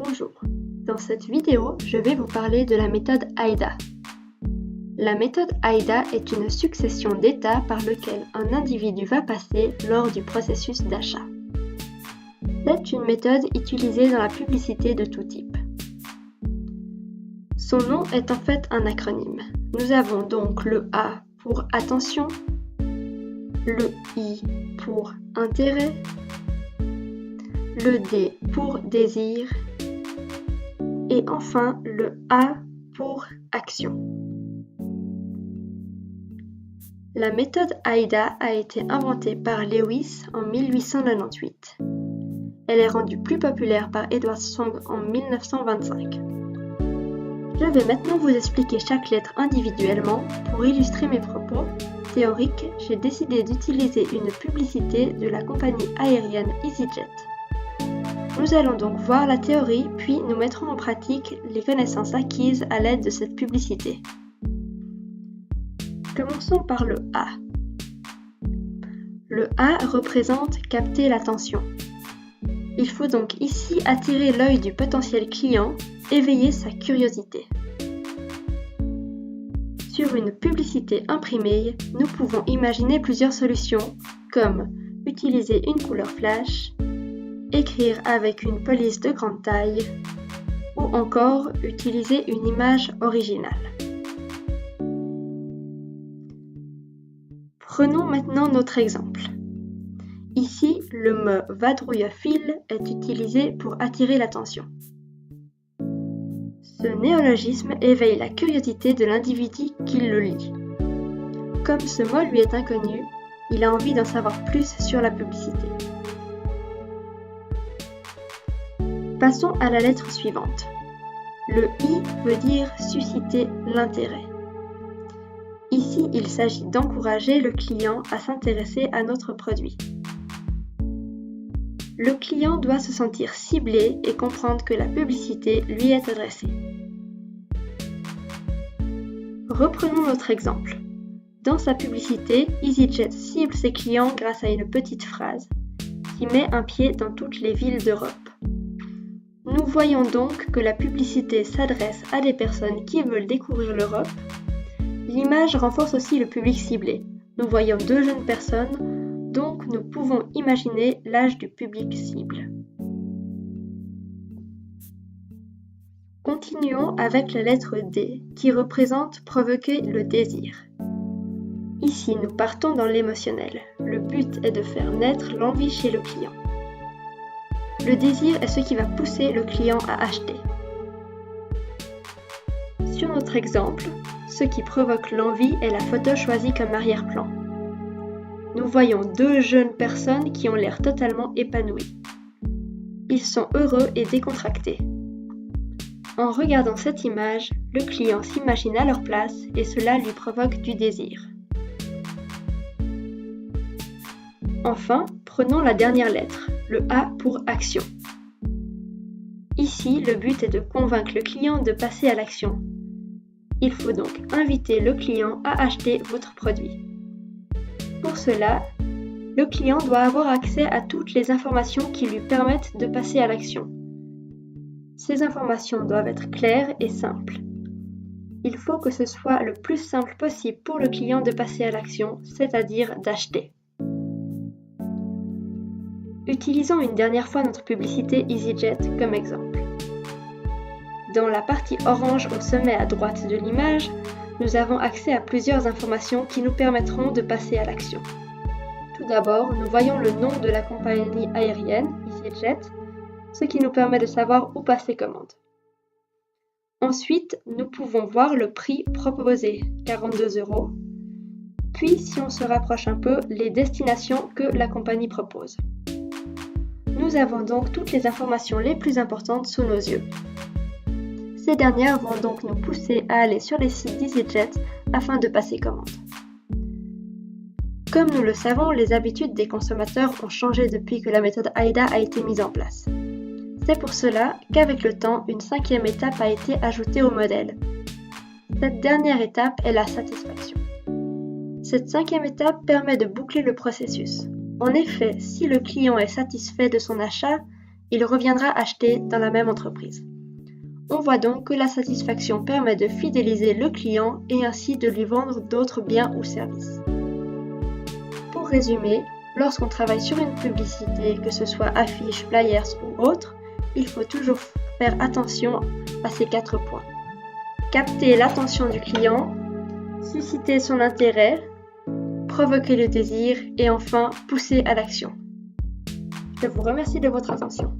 Bonjour, dans cette vidéo, je vais vous parler de la méthode AIDA. La méthode AIDA est une succession d'étapes par lesquelles un individu va passer lors du processus d'achat. C'est une méthode utilisée dans la publicité de tout type. Son nom est en fait un acronyme. Nous avons donc le A pour attention, le I pour intérêt, le D pour désir et enfin le A pour action. La méthode AIDA a été inventée par Lewis en 1898. Elle est rendue plus populaire par Edward Song en 1925. Je vais maintenant vous expliquer chaque lettre individuellement. Pour illustrer mes propos théoriques, j'ai décidé d'utiliser une publicité de la compagnie aérienne EasyJet. Nous allons donc voir la théorie, puis nous mettrons en pratique les connaissances acquises à l'aide de cette publicité. Commençons par le A. Le A représente capter l'attention. Il faut donc ici attirer l'œil du potentiel client, éveiller sa curiosité. Sur une publicité imprimée, nous pouvons imaginer plusieurs solutions, comme utiliser une couleur flash, écrire avec une police de grande taille, ou encore utiliser une image originale. Prenons maintenant notre exemple. Ici, le mot « vadrouillophile » est utilisé pour attirer l'attention. Ce néologisme éveille la curiosité de l'individu qui le lit. Comme ce mot lui est inconnu, il a envie d'en savoir plus sur la publicité. Passons à la lettre suivante. Le I veut dire susciter l'intérêt. Ici, il s'agit d'encourager le client à s'intéresser à notre produit. Le client doit se sentir ciblé et comprendre que la publicité lui est adressée. Reprenons notre exemple. Dans sa publicité, EasyJet cible ses clients grâce à une petite phrase qui met un pied dans toutes les villes d'Europe. Nous voyons donc que la publicité s'adresse à des personnes qui veulent découvrir l'Europe. L'image renforce aussi le public ciblé. Nous voyons deux jeunes personnes, donc nous pouvons imaginer l'âge du public cible. Continuons avec la lettre D, qui représente provoquer le désir. Ici, nous partons dans l'émotionnel. Le but est de faire naître l'envie chez le client. Le désir est ce qui va pousser le client à acheter. Sur notre exemple, ce qui provoque l'envie est la photo choisie comme arrière-plan. Nous voyons deux jeunes personnes qui ont l'air totalement épanouies. Ils sont heureux et décontractés. En regardant cette image, le client s'imagine à leur place et cela lui provoque du désir. Enfin, prenons la dernière lettre, le A pour action. Ici, le but est de convaincre le client de passer à l'action. Il faut donc inviter le client à acheter votre produit. Pour cela, le client doit avoir accès à toutes les informations qui lui permettent de passer à l'action. Ces informations doivent être claires et simples. Il faut que ce soit le plus simple possible pour le client de passer à l'action, c'est-à-dire d'acheter. Utilisons une dernière fois notre publicité EasyJet comme exemple. Dans la partie orange au sommet à droite de l'image, nous avons accès à plusieurs informations qui nous permettront de passer à l'action. Tout d'abord, nous voyons le nom de la compagnie aérienne, EasyJet, ce qui nous permet de savoir où passer commande. Ensuite, nous pouvons voir le prix proposé, 42 €. Puis, si on se rapproche un peu, les destinations que la compagnie propose. Nous avons donc toutes les informations les plus importantes sous nos yeux. Ces dernières vont donc nous pousser à aller sur les sites d'EasyJet afin de passer commande. Comme nous le savons, les habitudes des consommateurs ont changé depuis que la méthode AIDA a été mise en place. C'est pour cela qu'avec le temps, une cinquième étape a été ajoutée au modèle. Cette dernière étape est la satisfaction. Cette cinquième étape permet de boucler le processus. En effet, si le client est satisfait de son achat, il reviendra acheter dans la même entreprise. On voit donc que la satisfaction permet de fidéliser le client et ainsi de lui vendre d'autres biens ou services. Pour résumer, lorsqu'on travaille sur une publicité, que ce soit affiche, flyers ou autre, il faut toujours faire attention à ces 4 points. Capter l'attention du client, susciter son intérêt, provoquer le désir et enfin pousser à l'action. Je vous remercie de votre attention.